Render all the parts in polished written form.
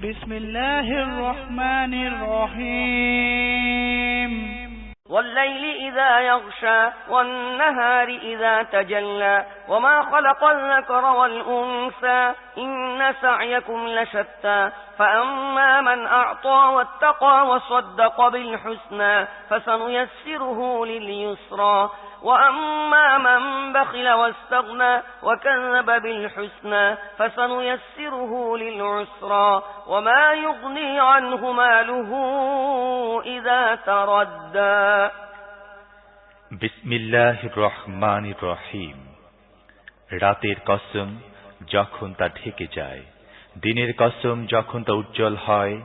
بسم الله الرحمن الرحيم والليل إذا يغشى والنهار إذا تجلى وما خلق الذكر والأنثى إن سعيكم لشتى فأما من أعطى واتقى وصدق بالحسنى فسنيسره لليسرى وأما من بخل واستغنى وكذب بالحسنى فسنيسره للعسرى وما يغني عنه ماله إذا تردى বিসমিল্লাহির রহমানির রহিম। রাতের কসম যখন তা ঢেকে যায়, দিনের কসম যখন তা উজ্জ্বল হয়,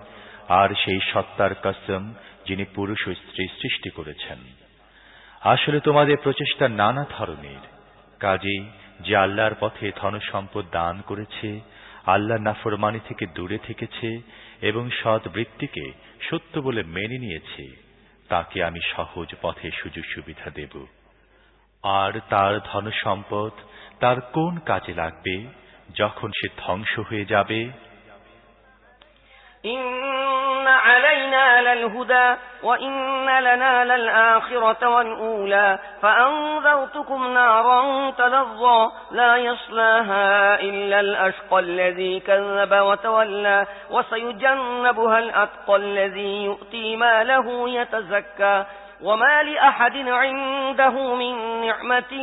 আর সেই সত্তার কসম যিনি পুরুষ ও স্ত্রী সৃষ্টি করেছেন। আসলে তোমাদের প্রচেষ্টা নানা ধরনের। কাজেই যে আল্লাহর পথে ধনসম্পদ দান করেছে, আল্লাহর নাফরমানি থেকে দূরে থেকেছে এবং সৎ বৃত্তিকে সত্য বলে মেনে নিয়েছে, তাকে আমি সহজ পথে সুযোগ সুবিধা দেব। আর তার ধনসম্পদ তার কোন কাজে লাগবে যখন সে ধ্বংস হয়ে যাবে? إن علينا للهدى وإن لنا للآخرة والأولى فأنذرتكم نارا تلظى لا يصلاها إلا الأشقى الذي كذب وتولى وسيجنبها الأتقى الذي يؤتي ماله يتزكى وما لأحد عنده من نعمة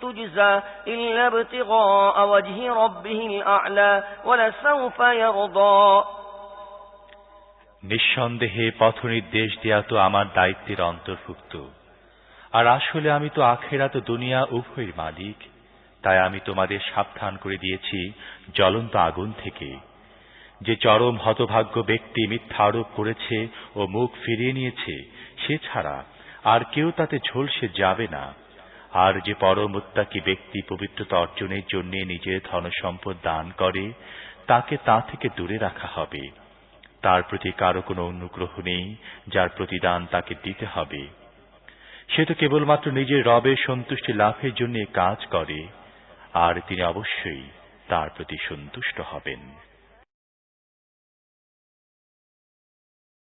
تجزى إلا ابتغاء وجه ربه الأعلى ولسوف يرضى। নিঃসন্দেহে পথ নির্দেশ দেয়া তো আমার দায়িত্বের অন্তর্ভুক্ত। আর আসলে আমি তো আখিরাত ও দুনিয়া উভয়ের মালিক। তাই আমি তোমাদের সাবধান করে দিয়েছি জ্বলন্ত আগুন থেকে। যে চরম হতভাগ্য ব্যক্তি মিথ্যা আরোপ করেছে ও মুখ ফিরিয়ে নিয়েছে, সে ছাড়া আর কেউ তাতে ঝলসে যাবে না। আর যে পরম মুত্তাকী ব্যক্তি পবিত্রতা অর্জনের জন্য নিজের ধনসম্পদ দান করে, তাকে তা থেকে দূরে রাখা হবে। তার প্রতি কারো কোনো অনুগ্রহ নেই যার প্রতিদান তাকে দিতে হবে। সে তো কেবলমাত্র নিজের রবের সন্তুষ্টি লাভের জন্য কাজ করে, আর তিনি অবশ্যই তার প্রতি সন্তুষ্ট হবেন।